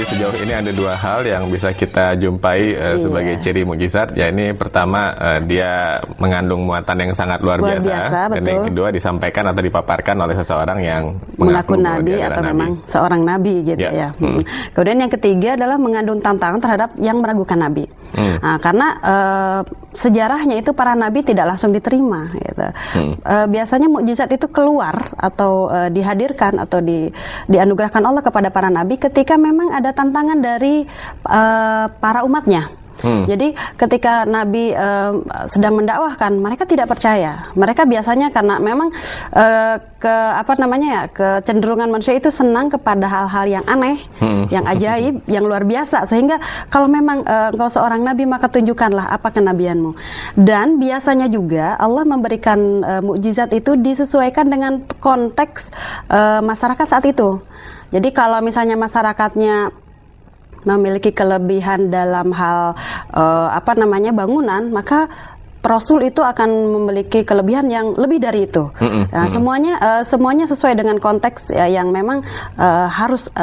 sejauh ini ada dua hal yang bisa kita jumpai sebagai ciri mukjizat. Ya, ini pertama dia mengandung muatan yang sangat luar biasa, dan yang kedua disampaikan atau dipaparkan oleh seseorang yang mengaku nabi atau nabi. Memang seorang nabi gitu ya. Kemudian yang ketiga adalah mengandung tantangan terhadap yang meragukan nabi. Nah, karena sejarahnya itu para nabi tidak langsung diterima gitu. Biasanya mukjizat itu keluar atau dihadirkan atau dianugerahkan Allah kepada para nabi ketika memang ada tantangan dari para umatnya. Jadi ketika Nabi sedang mendakwahkan, mereka tidak percaya. Mereka biasanya karena memang kecenderungan manusia itu senang kepada hal-hal yang aneh, yang ajaib, yang luar biasa. Sehingga kalau memang engkau seorang nabi, maka tunjukkanlah apa kenabianmu. Dan biasanya juga Allah memberikan mukjizat itu disesuaikan dengan konteks masyarakat saat itu. Jadi kalau misalnya masyarakatnya memiliki kelebihan dalam hal bangunan, maka Rasul itu akan memiliki kelebihan yang lebih dari itu. Nah, semuanya sesuai dengan konteks yang memang harus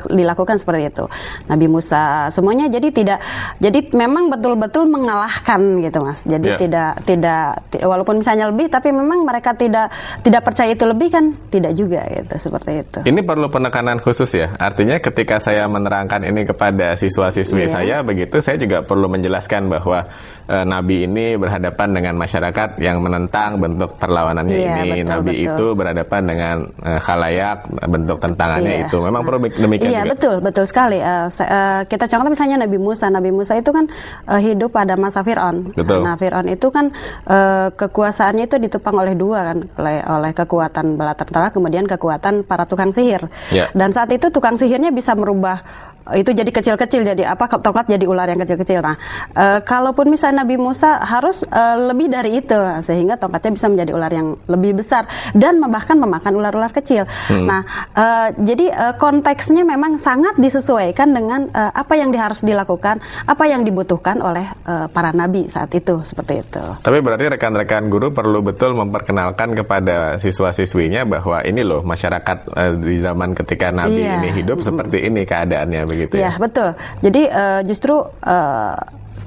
dilakukan seperti itu. Nabi Musa semuanya jadi memang betul-betul mengalahkan gitu, Mas. Jadi tidak walaupun misalnya lebih, tapi memang mereka tidak percaya itu lebih kan, tidak juga gitu, seperti itu. Ini perlu penekanan khusus ya. Artinya ketika saya menerangkan ini kepada siswa-siswi saya, begitu saya juga perlu menjelaskan bahwa Nabi ini berhadapan dengan masyarakat yang menentang bentuk perlawanannya ini. Nabi itu berhadapan dengan khalayak, bentuk tentangannya itu. Memang perlu demikian juga. Betul sekali. Kita contoh misalnya Nabi Musa. Nabi Musa itu kan hidup pada masa Fir'aun. Nah, Fir'aun itu kan kekuasaannya itu ditopang oleh dua kan, oleh kekuatan bala tentara, kemudian kekuatan para tukang sihir. Dan saat itu tukang sihirnya bisa merubah itu jadi kecil-kecil, jadi tongkat jadi ular yang kecil-kecil. Nah, kalaupun misalnya Nabi Musa harus lebih dari itu, sehingga tongkatnya bisa menjadi ular yang lebih besar dan bahkan memakan ular-ular kecil. Nah, jadi konteksnya memang sangat disesuaikan dengan apa yang harus dilakukan, apa yang dibutuhkan oleh para nabi saat itu, seperti itu. Tapi berarti rekan-rekan guru perlu betul memperkenalkan kepada siswa-siswinya bahwa ini loh masyarakat di zaman ketika nabi ini hidup seperti ini keadaannya, begitu ya? Betul. Jadi justru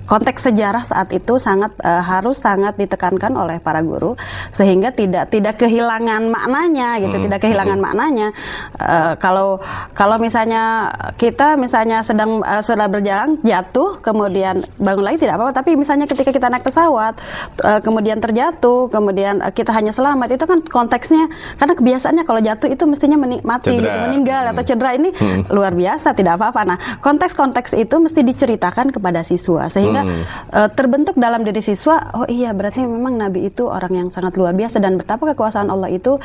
konteks sejarah saat itu harus sangat ditekankan oleh para guru sehingga tidak kehilangan maknanya gitu, tidak kehilangan maknanya. Kalau misalnya kita sudah berjalan jatuh kemudian bangun lagi tidak apa-apa, tapi misalnya ketika kita naik pesawat kemudian terjatuh kemudian kita hanya selamat, itu kan konteksnya karena kebiasaannya kalau jatuh itu mestinya mati gitu, meninggal atau cedera, ini luar biasa tidak apa-apa. Nah, konteks itu mesti diceritakan kepada siswa sehingga terbentuk dalam diri siswa, oh iya berarti memang Nabi itu orang yang sangat luar biasa dan betapa kekuasaan Allah itu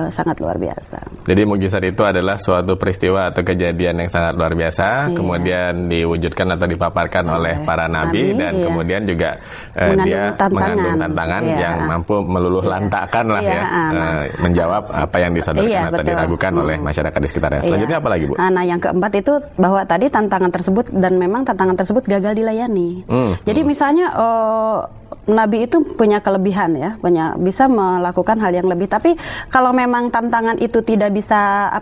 sangat luar biasa. Jadi mukjizat itu adalah suatu peristiwa atau kejadian yang sangat luar biasa, kemudian diwujudkan atau dipaparkan oleh para nabi dan kemudian juga dia mengandung tantangan yang mampu meluluh lantakkan lah menjawab apa yang disodorkan atau diragukan oleh masyarakat di sekitarnya. Selanjutnya apa lagi, Bu? Nah, yang keempat itu bahwa tadi tantangan tersebut dan memang tantangan tersebut gagal dilayani. Jadi misalnya Nabi itu punya kelebihan ya, bisa melakukan hal yang lebih. Tapi kalau memang tantangan itu tidak bisa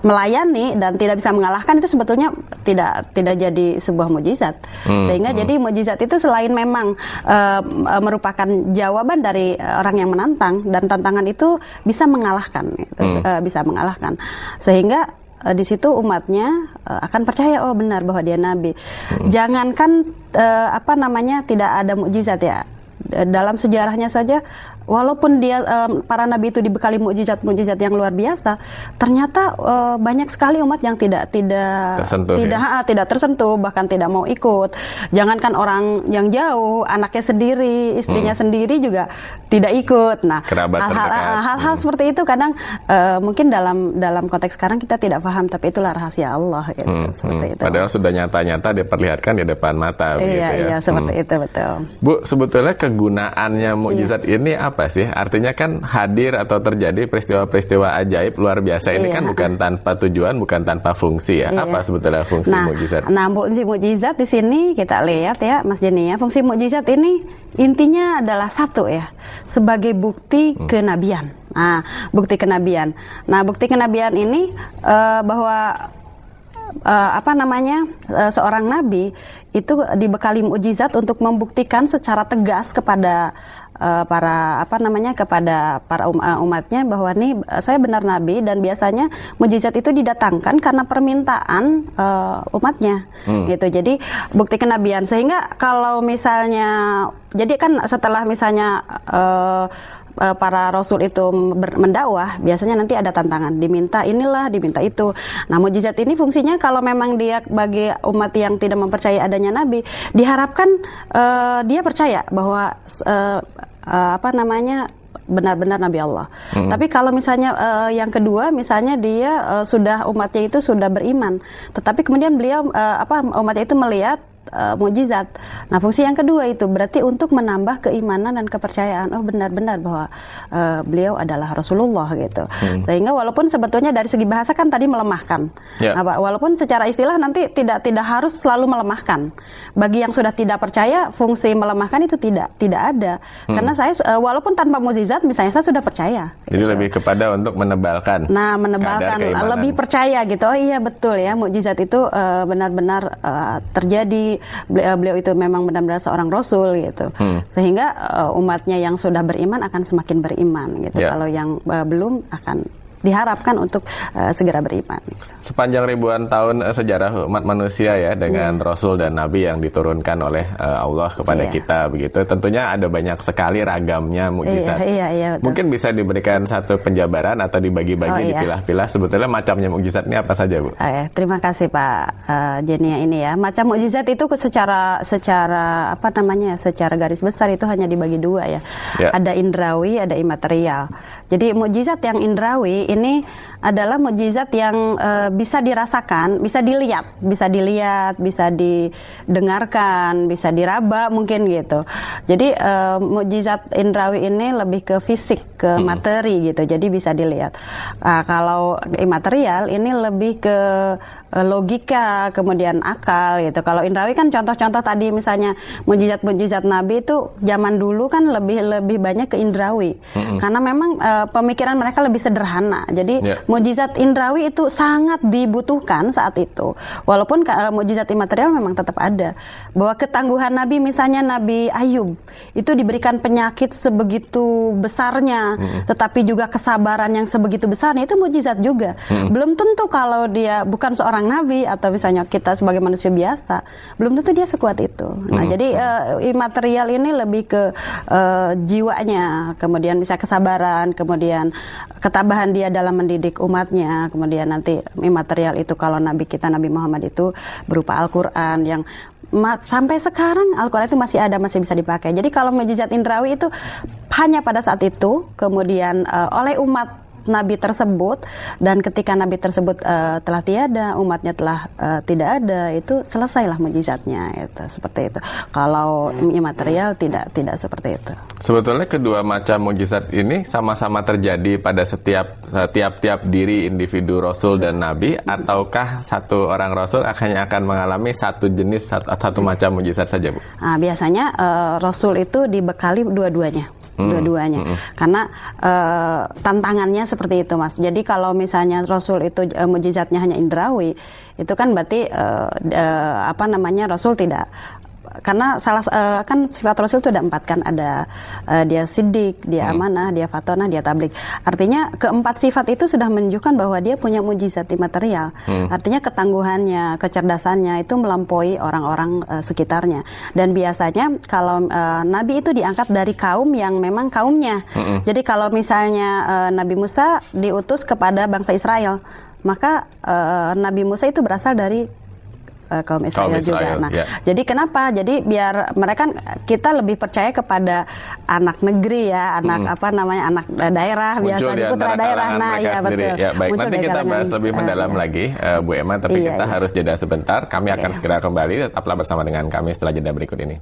melayani dan tidak bisa mengalahkan, itu sebetulnya tidak jadi sebuah mukjizat. Sehingga jadi mukjizat itu selain memang merupakan jawaban dari orang yang menantang, dan tantangan itu bisa mengalahkan, bisa mengalahkan. Sehingga di situ umatnya akan percaya, oh benar bahwa dia nabi. Jangankan tidak ada mukjizat ya, dalam sejarahnya saja walaupun dia para nabi itu dibekali mukjizat yang luar biasa, ternyata banyak sekali umat yang tidak tersentuh, bahkan tidak mau ikut. Jangankan orang yang jauh, anaknya sendiri, istrinya sendiri juga tidak ikut. Nah, hal-hal seperti itu kadang mungkin dalam konteks sekarang kita tidak paham, tapi itulah rahasia Allah gitu, seperti itu. Padahal sudah nyata-nyata diperlihatkan di depan mata begitu ya. Iya, seperti itu, betul. Bu, sebetulnya kegunaannya mukjizat ini apa sih? Artinya kan hadir atau terjadi peristiwa-peristiwa ajaib luar biasa ini kan bukan tanpa tujuan, bukan tanpa fungsi ya. Apa sebetulnya fungsi mukjizat? Nah, fungsi mukjizat di sini kita lihat ya, Mas Jenny ya. Fungsi mukjizat ini intinya adalah satu ya, sebagai bukti kenabian. Nah, bukti kenabian. Nah, bukti kenabian ini bahwa seorang nabi itu dibekali mukjizat untuk membuktikan secara tegas kepada kepada para umatnya bahwa nih saya benar nabi, dan biasanya mukjizat itu didatangkan karena permintaan umatnya gitu. Jadi bukti kenabian, sehingga kalau misalnya jadi kan setelah misalnya para rasul itu mendakwah, biasanya nanti ada tantangan, diminta inilah, diminta itu. Nah, mukjizat ini fungsinya kalau memang dia bagi umat yang tidak mempercayai adanya nabi, diharapkan dia percaya bahwa benar-benar nabi Allah. Tapi kalau misalnya yang kedua, misalnya dia umatnya itu sudah beriman, tetapi kemudian beliau umatnya itu melihat mukjizat. Nah, fungsi yang kedua itu berarti untuk menambah keimanan dan kepercayaan. Oh, benar-benar bahwa beliau adalah Rasulullah gitu. Sehingga walaupun sebetulnya dari segi bahasa kan tadi melemahkan. Walaupun secara istilah nanti tidak harus selalu melemahkan. Bagi yang sudah tidak percaya, fungsi melemahkan itu tidak ada. Karena saya walaupun tanpa mukjizat, misalnya saya sudah percaya. Jadi gitu. lebih kepada untuk menebalkan. Nah, menebalkan, lebih percaya gitu. Oh iya betul ya, mukjizat itu benar-benar terjadi. Beliau itu memang benar-benar seorang rasul gitu. Sehingga umatnya yang sudah beriman akan semakin beriman gitu. Kalau yang belum akan diharapkan untuk segera beriman. Sepanjang ribuan tahun sejarah umat manusia ya dengan Rasul dan Nabi yang diturunkan oleh Allah kepada kita begitu. Tentunya ada banyak sekali ragamnya mukjizat. Mungkin bisa diberikan satu penjabaran atau dibagi-bagi, dipilah-pilah sebetulnya macamnya mukjizat ini apa saja, Bu? Terima kasih Pak Jenia ini ya. Macam mukjizat itu secara garis besar itu hanya dibagi dua ya. Ada indrawi, ada imaterial. Jadi mukjizat yang indrawi ini adalah mukjizat yang bisa dirasakan, bisa dilihat, bisa didengarkan, bisa diraba mungkin gitu. Jadi mukjizat indrawi ini lebih ke fisik, ke materi gitu. Jadi bisa dilihat. Kalau imaterial ini lebih ke logika, kemudian akal gitu. Kalau indrawi kan contoh-contoh tadi misalnya mukjizat-mukjizat Nabi itu zaman dulu kan lebih banyak ke indrawi. Karena memang pemikiran mereka lebih sederhana. Jadi mukjizat indrawi itu sangat dibutuhkan saat itu. Walaupun mukjizat imaterial memang tetap ada. Bahwa ketangguhan Nabi, misalnya Nabi Ayub itu diberikan penyakit sebegitu besarnya, tetapi juga kesabaran yang sebegitu besarnya, itu mukjizat juga. Belum tentu kalau dia bukan seorang nabi atau misalnya kita sebagai manusia biasa, belum tentu dia sekuat itu. Nah, jadi imaterial ini lebih ke jiwanya, kemudian bisa kesabaran, kemudian ketabahan dia dalam mendidik umatnya, kemudian nanti imaterial itu kalau Nabi kita Nabi Muhammad itu berupa Al-Quran yang sampai sekarang Al-Quran itu masih ada, masih bisa dipakai. Jadi kalau mukjizat indrawi itu hanya pada saat itu, kemudian oleh umat Nabi tersebut, dan ketika Nabi tersebut telah tiada, umatnya telah tidak ada, itu selesailah mukjizatnya, itu seperti itu. Kalau imaterial tidak seperti itu. Sebetulnya kedua macam mukjizat ini sama-sama terjadi pada tiap diri individu Rasul dan Nabi, ataukah satu orang Rasul hanya akan mengalami satu jenis satu macam mukjizat saja, Bu? Biasanya Rasul itu dibekali dua-duanya. Karena tantangannya seperti itu, Mas. Jadi kalau misalnya Rasul itu mukjizatnya hanya indrawi, itu kan berarti Rasul tidak, karena kan sifat Rasul itu ada 4 kan, ada dia siddiq, dia amanah, dia fatonah, dia tabligh. Artinya keempat sifat itu sudah menunjukkan bahwa dia punya mukjizat imaterial. Artinya ketangguhannya, kecerdasannya itu melampaui orang-orang sekitarnya. Dan biasanya kalau Nabi itu diangkat dari kaum yang memang kaumnya. Jadi kalau misalnya Nabi Musa diutus kepada bangsa Israel, maka Nabi Musa itu berasal dari kaum Israel juga. Nah, jadi kenapa? Jadi biar mereka, kita lebih percaya kepada anak negeri ya, anak anak daerah, biasanya putra daerah. Nah, ya betul. Ya, baik, nanti kita bahas lebih mendalam lagi, Bu Emma, tapi kita harus jeda sebentar. Kami akan segera kembali. Tetaplah bersama dengan kami setelah jeda berikut ini.